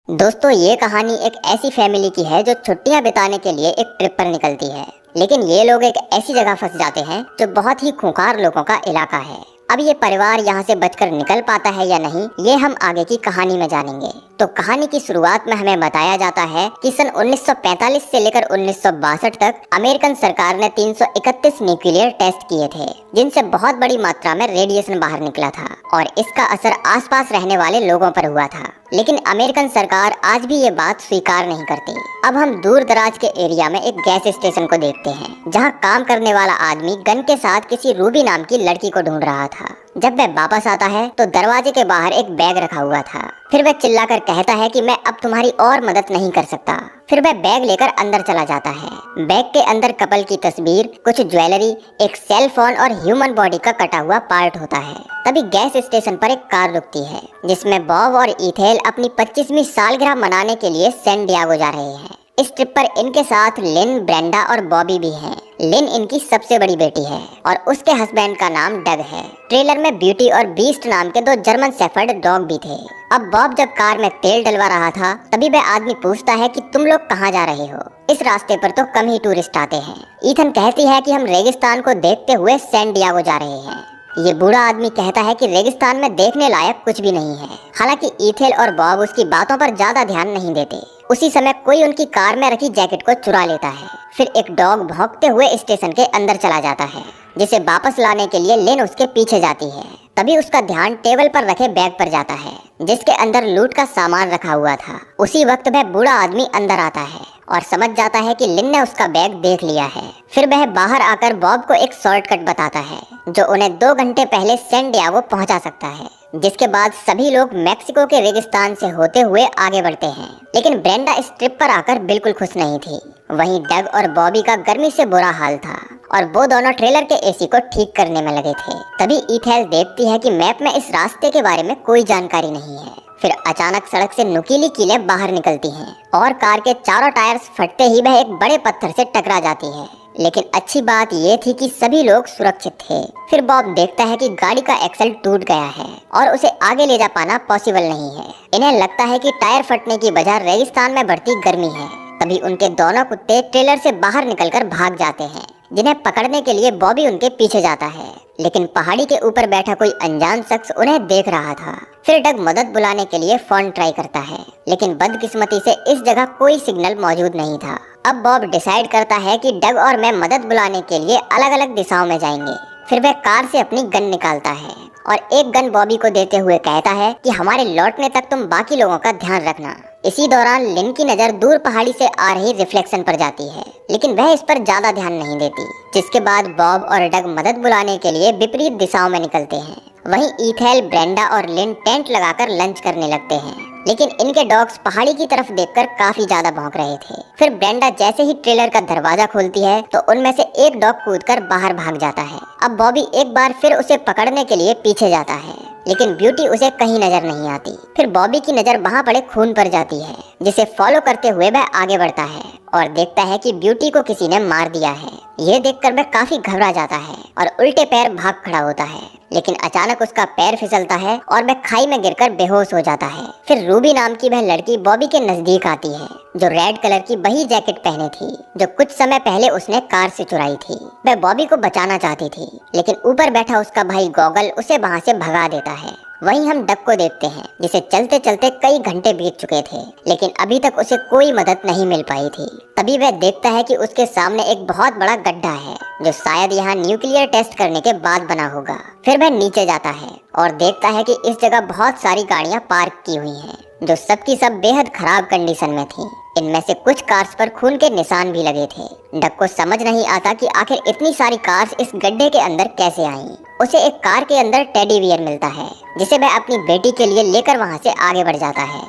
दोस्तों, ये कहानी एक ऐसी फैमिली की है जो छुट्टियां बिताने के लिए एक ट्रिप पर निकलती है। लेकिन ये लोग एक ऐसी जगह फंस जाते हैं जो बहुत ही खूंखार लोगों का इलाका है। अब ये परिवार यहाँ से बचकर निकल पाता है या नहीं, ये हम आगे की कहानी में जानेंगे। तो कहानी की शुरुआत में हमें बताया जाता है कि सन 1945 से लेकर 1962 तक अमेरिकन सरकार ने 331 न्यूक्लियर टेस्ट किए थे, जिनसे बहुत बड़ी मात्रा में रेडिएशन बाहर निकला था और इसका असर आसपास रहने वाले लोगों पर हुआ था। लेकिन अमेरिकन सरकार आज भी ये बात स्वीकार नहीं करती। अब हम दूर दराज के एरिया में एक गैस स्टेशन को देखते हैं, जहाँ काम करने वाला आदमी गन के साथ किसी रूबी नाम की लड़की को ढूंढ रहा था। जब वह वापस आता है तो दरवाजे के बाहर एक बैग रखा हुआ था। फिर वह चिल्लाकर कहता है कि मैं अब तुम्हारी और मदद नहीं कर सकता। फिर वह बैग लेकर अंदर चला जाता है। बैग के अंदर कपल की तस्वीर, कुछ ज्वेलरी, एक सेल फोन और ह्यूमन बॉडी का कटा हुआ पार्ट होता है। तभी गैस स्टेशन पर एक कार रुकती है, जिसमें बॉब और इथेल अपनी 25वीं सालगिरह मनाने के लिए सैन डिएगो जा रहे हैं। इस ट्रिप पर इनके साथ लिन, ब्रेंडा और बॉबी भी हैं। लिन इनकी सबसे बड़ी बेटी है और उसके हस्बैंड का नाम डग है। ट्रेलर में ब्यूटी और बीस्ट नाम के 2 जर्मन शेफर्ड डॉग भी थे। अब बॉब जब कार में तेल डलवा रहा था, तभी वह आदमी पूछता है कि तुम लोग कहाँ जा रहे हो? इस रास्ते पर तो कम ही टूरिस्ट आते हैं। ईथन कहती है कि हम रेगिस्तान को देखते हुए सैन डिएगो जा रहे हैं। ये बूढ़ा आदमी कहता है कि रेगिस्तान में देखने लायक कुछ भी नहीं है। हालांकि इथेल और बॉब उसकी बातों पर ज्यादा ध्यान नहीं देते। उसी समय कोई उनकी कार में रखी जैकेट को चुरा लेता है। फिर एक डॉग भौंकते हुए स्टेशन के अंदर चला जाता है, जिसे वापस लाने के लिए लिन उसके पीछे जाती है। तभी उसका ध्यान टेबल पर रखे बैग पर जाता है, जिसके अंदर लूट का सामान रखा हुआ था। उसी वक्त वह बूढ़ा आदमी अंदर आता है और समझ जाता है कि लिन ने उसका बैग देख लिया है। फिर वह बाहर आकर बॉब को एक शॉर्टकट बताता है, जो उन्हें 2 घंटे पहले सैन डिएगो पहुंचा सकता है। जिसके बाद सभी लोग मैक्सिको के रेगिस्तान से होते हुए आगे बढ़ते हैं। लेकिन ब्रेंडा इस ट्रिप पर आकर बिल्कुल खुश नहीं थी। वहीं डग और बॉबी का गर्मी से बुरा हाल था और वो दोनों ट्रेलर के एसी को ठीक करने में लगे थे। तभी इथेल देखती है कि मैप में इस रास्ते के बारे में कोई जानकारी नहीं है। फिर अचानक सड़क से नुकीली कीलें बाहर निकलती हैं और कार के चारों टायर्स फटते ही वह एक बड़े पत्थर से टकरा जाती है। लेकिन अच्छी बात यह थी कि सभी लोग सुरक्षित थे। फिर बॉब देखता है कि गाड़ी का एक्सल टूट गया है और उसे आगे ले जा पाना पॉसिबल नहीं है। इन्हें लगता है कि टायर फटने की वजह रेगिस्तान में बढ़ती गर्मी है। तभी उनके दोनों कुत्ते ट्रेलर से बाहर निकलकर भाग जाते हैं, जिन्हें पकड़ने के लिए बॉबी उनके पीछे जाता है। लेकिन पहाड़ी के ऊपर बैठा कोई अनजान शख्स उन्हें देख रहा था। फिर डग मदद बुलाने के लिए फोन ट्राई करता है, लेकिन बदकिस्मती से इस जगह कोई सिग्नल मौजूद नहीं था। अब बॉब डिसाइड करता है कि डग और मैं मदद बुलाने के लिए अलग अलग दिशाओं में जाएंगे। फिर वह कार से अपनी गन निकालता है और एक गन बॉबी को देते हुए कहता है कि हमारे लौटने तक तुम बाकी लोगों का ध्यान रखना। इसी दौरान लिन की नजर दूर पहाड़ी से आ रही रिफ्लेक्शन पर जाती है, लेकिन वह इस पर ज्यादा ध्यान नहीं देती। जिसके बाद बॉब और डग मदद बुलाने के लिए विपरीत दिशाओं में निकलते हैं। वहीं इथेल, ब्रेंडा और लिन टेंट लगाकर लंच करने लगते हैं, लेकिन इनके डॉग्स पहाड़ी की तरफ देखकर काफी ज्यादा भौंक रहे थे। फिर ब्रेंडा जैसे ही ट्रेलर का दरवाजा खोलती है तो उनमें से एक डॉग कूदकर बाहर भाग जाता है। अब बॉबी एक बार फिर उसे पकड़ने के लिए पीछे जाता है, लेकिन ब्यूटी उसे कहीं नजर नहीं आती। फिर बॉबी की नजर वहाँ पड़े खून पर जाती है, जिसे फॉलो करते हुए वह आगे बढ़ता है और देखता है कि ब्यूटी को किसी ने मार दिया है। ये देखकर वह काफी घबरा जाता है और उल्टे पैर भाग खड़ा होता है। लेकिन अचानक उसका पैर फिसलता है और वह खाई में गिरकर बेहोश हो जाता है। फिर रूबी नाम की वह लड़की बॉबी के नजदीक आती है, जो रेड कलर की वही जैकेट पहने थी जो कुछ समय पहले उसने कार से चुराई थी। वह बॉबी को बचाना चाहती थी, लेकिन ऊपर बैठा उसका भाई गॉगल उसे वहाँ से भगा देता है। वहीं हम डग को देखते हैं, जिसे चलते चलते कई घंटे बीत चुके थे, लेकिन अभी तक उसे कोई मदद नहीं मिल पाई थी। तभी वह देखता है कि उसके सामने एक बहुत बड़ा गड्ढा है, जो शायद यहाँ न्यूक्लियर टेस्ट करने के बाद बना होगा। फिर वह नीचे जाता है और देखता है कि इस जगह बहुत सारी गाड़ियाँ पार्क की हुई हैं, जो सबकी सब बेहद खराब कंडीशन में थी। इनमें से कुछ कार्स पर खून के निशान भी लगे थे। डग को समझ नहीं आता कि आखिर इतनी सारी कार्स इस गड्ढे के अंदर कैसे आईं। उसे एक कार के अंदर टेडी बियर मिलता है, जिसे वह अपनी बेटी के लिए लेकर वहां से आगे बढ़ जाता है।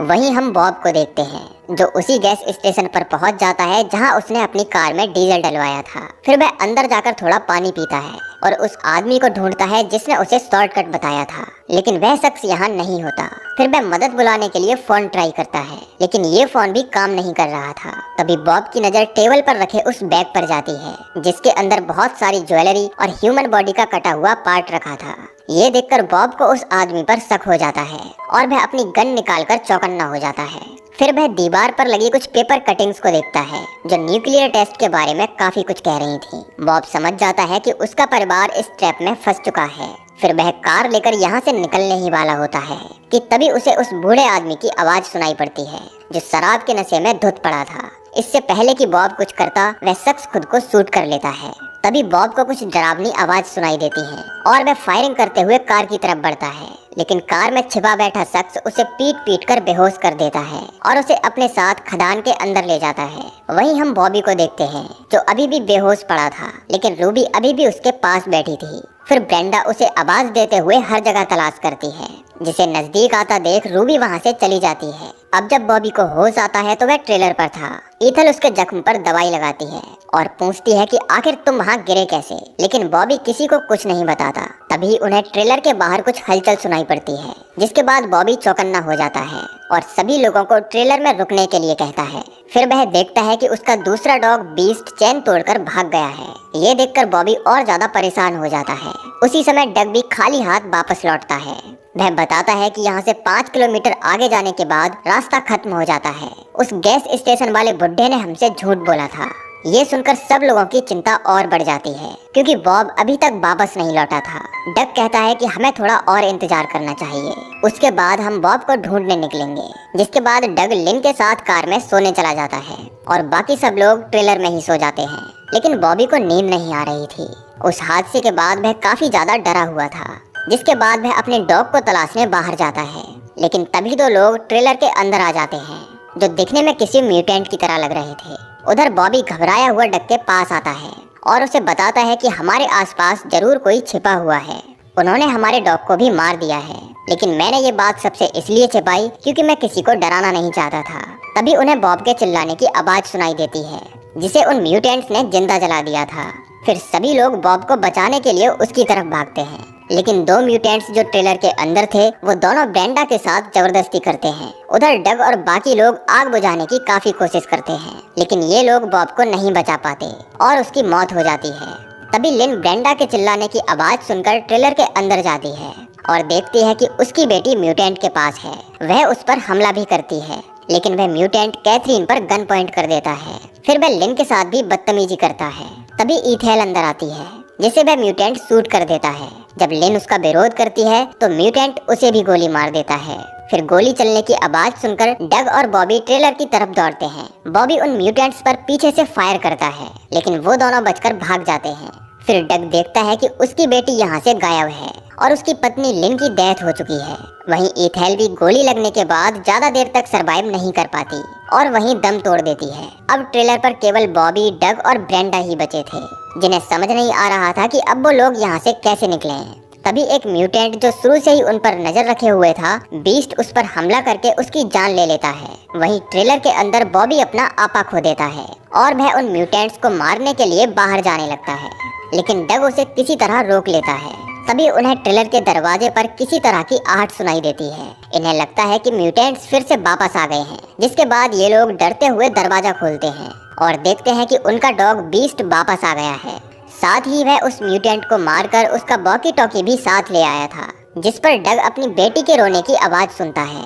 वहीं हम बॉब को देखते हैं, जो उसी गैस स्टेशन पर पहुंच जाता है जहां उसने अपनी कार में डीजल डलवाया था। फिर वह अंदर जाकर थोड़ा पानी पीता है और उस आदमी को ढूंढता है जिसने उसे शॉर्टकट बताया था, लेकिन वह शख्स यहाँ नहीं होता। फिर वह मदद बुलाने के लिए फोन ट्राई करता है, लेकिन ये फोन भी काम नहीं कर रहा था। तभी बॉब की नजर टेबल पर रखे उस बैग पर जाती है जिसके अंदर बहुत सारी ज्वेलरी और ह्यूमन बॉडी का कटा हुआ पार्ट रखा था। ये देखकर बॉब को उस आदमी पर शक हो जाता है और वह अपनी गन निकालकर चौकन्ना हो जाता है। फिर वह दीवार पर लगी कुछ पेपर कटिंग्स को देखता है जो न्यूक्लियर टेस्ट के बारे में काफी कुछ कह रही थी। बॉब समझ जाता है कि उसका परिवार इस ट्रैप में फंस चुका है। फिर वह कार लेकर यहाँ से निकलने ही वाला होता है कि तभी उसे उस बूढ़े आदमी की आवाज सुनाई पड़ती है जो शराब के नशे में धुत पड़ा था। इससे पहले कि बॉब कुछ करता, वह शख्स खुद को शूट कर लेता है। तभी बॉब को कुछ डरावनी आवाज सुनाई देती है और वह फायरिंग करते हुए कार की तरफ बढ़ता है, लेकिन कार में छिपा बैठा शख्स उसे पीट पीट कर बेहोश कर देता है और उसे अपने साथ खदान के अंदर ले जाता है। वहीं हम बॉबी को देखते हैं जो अभी भी बेहोश पड़ा था, लेकिन रूबी अभी भी उसके पास बैठी थी। फिर ब्रेंडा उसे आवाज देते हुए हर जगह तलाश करती है, जिसे नजदीक आता देख रूबी वहां से चली जाती है। अब जब बॉबी को होश आता है तो वह ट्रेलर पर था। ईथल उसके जख्म पर दवाई लगाती है और पूछती है कि आखिर तुम वहां गिरे कैसे, लेकिन बॉबी किसी को कुछ नहीं बताता। तभी उन्हें ट्रेलर के बाहर कुछ हलचल सुनाई पड़ती है, जिसके बाद बॉबी चौकन्ना हो जाता है और सभी लोगों को ट्रेलर में रुकने के लिए कहता है। फिर वह देखता है कि उसका दूसरा डॉग बीस्ट चैन तोड़कर भाग गया है। ये देखकर बॉबी और ज्यादा परेशान हो जाता है। उसी समय डग भी खाली हाथ वापस लौटता है। वह बताता है कि यहाँ से 5 किलोमीटर आगे जाने के बाद रास्ता खत्म हो जाता है। उस गैस स्टेशन वाले बुड्ढे ने हमसे झूठ बोला था। ये सुनकर सब लोगों की चिंता और बढ़ जाती है क्योंकि बॉब अभी तक वापस नहीं लौटा था। डग कहता है कि हमें थोड़ा और इंतजार करना चाहिए, उसके बाद हम बॉब को ढूंढने निकलेंगे। जिसके बाद डग लिन के साथ कार में सोने चला जाता है और बाकी सब लोग ट्रेलर में ही सो जाते हैं, लेकिन बॉबी को नींद नहीं आ रही थी। उस हादसे के बाद वह काफी ज्यादा डरा हुआ था, जिसके बाद वह अपने डॉग को तलाशने बाहर जाता है, लेकिन तभी 2 लोग ट्रेलर के अंदर आ जाते हैं जो दिखने में किसी म्यूटेंट की तरह लग रहे थे। उधर बॉबी घबराया हुआ डग के पास आता है और उसे बताता है कि हमारे आसपास जरूर कोई छिपा हुआ है। उन्होंने हमारे डॉग को भी मार दिया है, लेकिन मैंने ये बात सबसे इसलिए छिपाई क्योंकि मैं किसी को डराना नहीं चाहता था। तभी उन्हें बॉब के चिल्लाने की आवाज सुनाई देती है जिसे उन म्यूटेंट्स ने जिंदा जला दिया था। फिर सभी लोग बॉब को बचाने के लिए उसकी तरफ भागते हैं, लेकिन 2 म्यूटेंट्स जो ट्रेलर के अंदर थे वो दोनों ब्रेंडा के साथ जबरदस्ती करते हैं। उधर डग और बाकी लोग आग बुझाने की काफी कोशिश करते हैं, लेकिन ये लोग बॉब को नहीं बचा पाते और उसकी मौत हो जाती है। तभी लिन ब्रेंडा के चिल्लाने की आवाज सुनकर ट्रेलर के अंदर जाती है और देखती है कि उसकी बेटी म्यूटेंट के पास है। वह उस पर हमला भी करती है, लेकिन वह म्यूटेंट कैथरीन पर गन पॉइंट कर देता है। फिर वह लिन के साथ भी बदतमीजी करता है। तभी ईथेल अंदर आती है जिसे वह म्यूटेंट शूट कर देता है। जब लिन उसका विरोध करती है तो म्यूटेंट उसे भी गोली मार देता है। फिर गोली चलने की आवाज सुनकर डग और बॉबी ट्रेलर की तरफ दौड़ते हैं। बॉबी उन म्यूटेंट्स पर पीछे से फायर करता है, लेकिन वो दोनों बचकर भाग जाते हैं। फिर डग देखता है कि उसकी बेटी यहाँ से गायब है और उसकी पत्नी लिन की डेथ हो चुकी है। वहीं ईथेल भी गोली लगने के बाद ज्यादा देर तक सरवाइव नहीं कर पाती और वहीं दम तोड़ देती है। अब ट्रेलर पर केवल बॉबी, डग और ब्रेंडा ही बचे थे, जिन्हें समझ नहीं आ रहा था कि अब वो लोग यहाँ से कैसे निकले हैं। तभी एक म्यूटेंट जो शुरू से ही उन पर नजर रखे हुए था, बीस्ट उस पर हमला करके उसकी जान ले लेता है। वहीं ट्रेलर के अंदर बॉबी अपना आपा खो देता है और वह उन म्यूटेंट्स को मारने के लिए बाहर जाने लगता है, लेकिन डग उसे किसी तरह रोक लेता है। तभी उन्हें ट्रेलर के दरवाजे पर किसी तरह की आहट सुनाई देती है। इन्हें लगता है कि म्यूटेंट्स फिर से वापस आ गए हैं, जिसके बाद ये लोग डरते हुए दरवाजा खोलते हैं और देखते हैं कि उनका डॉग बीस्ट वापस आ गया है। साथ ही वह उस म्यूटेंट को मारकर उसका वॉकी टॉकी भी साथ ले आया था, जिस पर डग अपनी बेटी के रोने की आवाज सुनता है।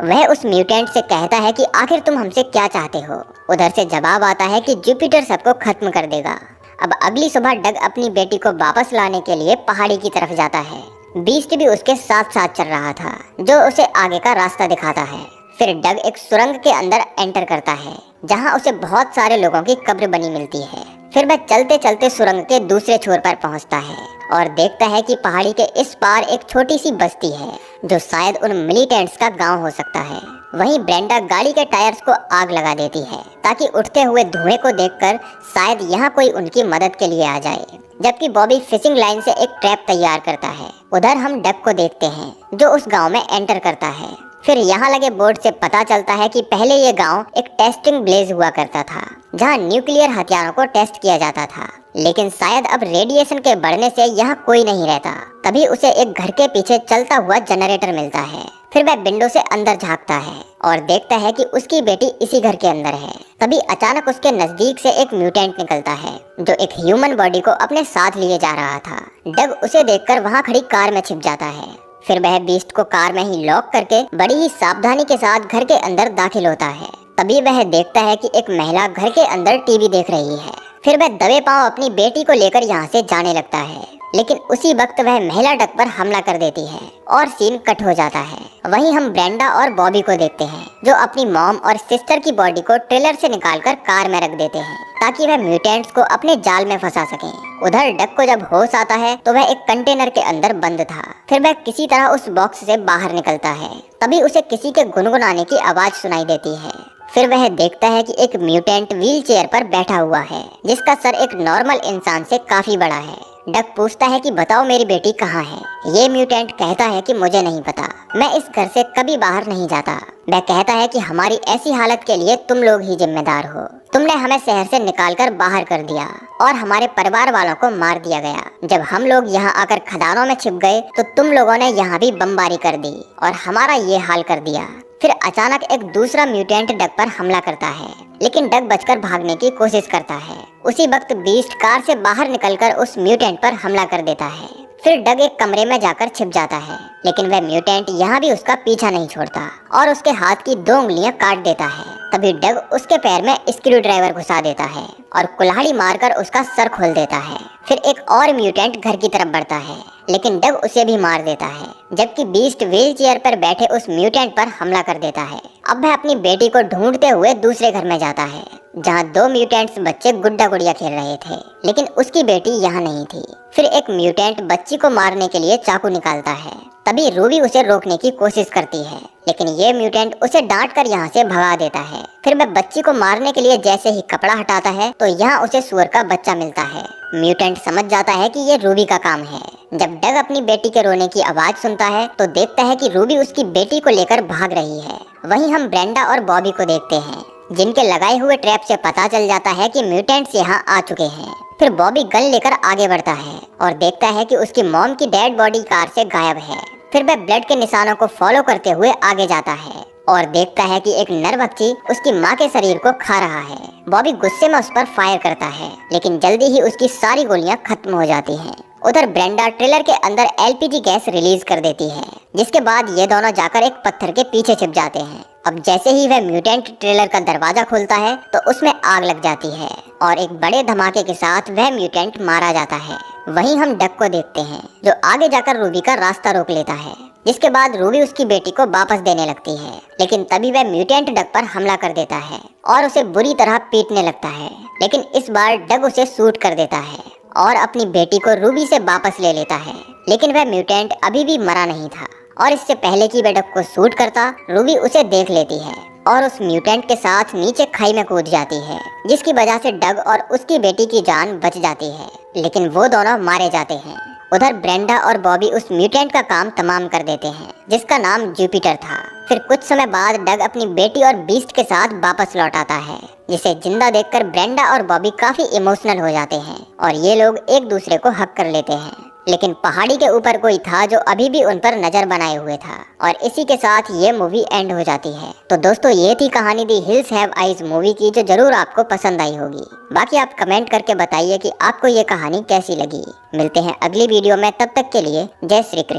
वह उस म्यूटेंट से कहता है कि आखिर तुम हमसे क्या चाहते हो। उधर से जवाब आता है कि जुपिटर सबको खत्म कर देगा। अब अगली सुबह डग अपनी बेटी को वापस लाने के लिए पहाड़ी की तरफ जाता है। बीस्ट भी उसके साथ साथ चल रहा था, जो उसे आगे का रास्ता दिखाता है। फिर डग एक सुरंग के अंदर एंटर करता है, जहां उसे बहुत सारे लोगों की कब्र बनी मिलती है। फिर वह चलते चलते सुरंग के दूसरे छोर पर पहुंचता है और देखता है कि पहाड़ी के इस पार एक छोटी सी बस्ती है, जो शायद उन मिलिटेंट्स का गांव हो सकता है। वहीं ब्रेंडा गाड़ी के टायर्स को आग लगा देती है ताकि उठते हुए धुएं को देखकर शायद यहाँ कोई उनकी मदद के लिए आ जाए, जबकि बॉबी फिशिंग लाइन से एक ट्रैप तैयार करता है। उधर हम डग को देखते हैं जो उस गांव में एंटर करता है फिर यहाँ लगे बोर्ड से पता चलता है कि पहले ये गांव एक टेस्टिंग ब्लेज हुआ करता था, जहाँ न्यूक्लियर हथियारों को टेस्ट किया जाता था। लेकिन शायद अब रेडिएशन के बढ़ने से यहाँ कोई नहीं रहता। तभी उसे एक घर के पीछे चलता हुआ जनरेटर मिलता है। फिर वह विंडो से अंदर झांकता है और देखता है कि उसकी बेटी इसी घर के अंदर है। तभी अचानक उसके नजदीक से एक म्यूटेंट निकलता है, जो एक ह्यूमन बॉडी को अपने साथ लिए जा रहा था। डग उसे देखकर वहाँ खड़ी कार में छिप जाता है। फिर वह बीस्ट को कार में ही लॉक करके बड़ी ही सावधानी के साथ घर के अंदर दाखिल होता है। तभी वह देखता है कि एक महिला घर के अंदर टीवी देख रही है। फिर वह दबे पांव अपनी बेटी को लेकर यहाँ से जाने लगता है, लेकिन उसी वक्त वह महिला डग पर हमला कर देती है और सीन कट हो जाता है। वहीं हम ब्रेंडा और बॉबी को देखते हैं, जो अपनी मॉम और सिस्टर की बॉडी को ट्रेलर से निकालकर कार में रख देते हैं ताकि वह म्यूटेंट्स को अपने जाल में फंसा सकें। उधर डग को जब होश आता है तो वह एक कंटेनर के अंदर बंद था। फिर वह किसी तरह उस बॉक्स से बाहर निकलता है। तभी उसे किसी के गुनगुनाने की आवाज सुनाई देती है। फिर वह देखता है कि एक म्यूटेंट व्हील चेयर पर बैठा हुआ है, जिसका सर एक नॉर्मल इंसान से काफी बड़ा है। डग पूछता है कि बताओ मेरी बेटी कहाँ है। ये म्यूटेंट कहता है कि मुझे नहीं पता, मैं इस घर से कभी बाहर नहीं जाता। वह कहता है कि हमारी ऐसी हालत के लिए तुम लोग ही जिम्मेदार हो। तुमने हमें शहर से निकालकर बाहर कर दिया और हमारे परिवार वालों को मार दिया गया। जब हम लोग यहाँ आकर खदानों में छिप गए तो तुम लोगों ने यहाँ भी बमबारी कर दी और हमारा ये हाल कर दिया। फिर अचानक एक दूसरा म्यूटेंट डग पर हमला करता है, लेकिन डग बचकर भागने की कोशिश करता है। उसी वक्त बीस्ट कार से बाहर निकलकर उस म्यूटेंट पर हमला कर देता है। फिर डग एक कमरे में जाकर छिप जाता है, लेकिन वह म्यूटेंट यहाँ भी उसका पीछा नहीं छोड़ता और उसके हाथ की 2 उंगलियां काट देता है। तभी डग उसके पैर में स्क्रू ड्राइवर घुसा देता है और कुल्हाड़ी मारकर उसका सर खोल देता है। फिर एक और म्यूटेंट घर की तरफ बढ़ता है, लेकिन डग उसे भी मार देता है, जबकि बीस्ट व्हील चेयर पर बैठे उस म्यूटेंट पर हमला कर देता है। अब वह अपनी बेटी को ढूंढते हुए दूसरे घर में जाता है, जहां 2 म्यूटेंट्स बच्चे गुड्डा गुड़िया खेल रहे थे, लेकिन उसकी बेटी यहाँ नहीं थी। फिर एक म्यूटेंट बच्ची को मारने के लिए चाकू निकालता है। तभी रूबी उसे रोकने की कोशिश करती है, लेकिन ये म्यूटेंट उसे डांट कर यहाँ से भगा देता है। फिर वह बच्ची को मारने के लिए जैसे ही कपड़ा हटाता है तो यहाँ उसे सुअर का बच्चा मिलता है। म्यूटेंट समझ जाता है कि ये रूबी का काम है। जब डग अपनी बेटी के रोने की आवाज सुनता है तो देखता है कि रूबी उसकी बेटी को लेकर भाग रही है। वहीं हम ब्रेंडा और बॉबी को देखते हैं, जिनके लगाए हुए ट्रैप से पता चल जाता है कि म्यूटेंट्स यहाँ आ चुके हैं। फिर बॉबी गन लेकर आगे बढ़ता है और देखता है कि उसकी मॉम की डेड बॉडी कार से गायब है। फिर वह ब्लड के निशानों को फॉलो करते हुए आगे जाता है और देखता है कि एक नर पक्षी उसकी माँ के शरीर को खा रहा है। बॉबी गुस्से में उस पर फायर करता है, लेकिन जल्दी ही उसकी सारी गोलियां खत्म हो जाती हैं। उधर ब्रेंडा ट्रेलर के अंदर एलपीजी गैस रिलीज कर देती है, जिसके बाद ये दोनों जाकर एक पत्थर के पीछे छिप जाते हैं। अब जैसे ही वह म्यूटेंट ट्रेलर का दरवाजा खोलता है तो उसमें आग लग जाती है और एक बड़े धमाके के साथ वह म्यूटेंट मारा जाता है। वहीं हम डग को देखते हैं, जो आगे जाकर रूबी का रास्ता रोक लेता है, जिसके बाद रूबी उसकी बेटी को वापस देने लगती है। लेकिन तभी वह म्यूटेंट डग पर हमला कर देता है और उसे बुरी तरह पीटने लगता है। लेकिन इस बार डग उसे शूट कर देता है और अपनी बेटी को रूबी से वापस ले लेता है। लेकिन वह म्यूटेंट अभी भी मरा नहीं था और इससे पहले कि वह डग को शूट करता, रूबी उसे देख लेती है और उस म्यूटेंट के साथ नीचे खाई में कूद जाती है, जिसकी वजह से डग और उसकी बेटी की जान बच जाती है, लेकिन वो दोनों मारे जाते हैं। उधर ब्रेंडा और बॉबी उस म्यूटेंट का काम तमाम कर देते हैं, जिसका नाम जुपिटर था। फिर कुछ समय बाद डग अपनी बेटी और बीस्ट के साथ वापस लौट आता है, जिसे जिंदा देखकर ब्रेंडा और बॉबी काफी इमोशनल हो जाते हैं और ये लोग एक दूसरे को हक कर लेते हैं। लेकिन पहाड़ी के ऊपर कोई था जो अभी भी उन पर नजर बनाए हुए था और इसी के साथ ये मूवी एंड हो जाती है। तो दोस्तों, ये थी कहानी दी हिल्स हैव आइज मूवी की, जो जरूर आपको पसंद आई होगी। बाकी आप कमेंट करके बताइए कि आपको ये कहानी कैसी लगी। मिलते हैं अगली वीडियो में, तब तक के लिए जय श्री कृष्ण।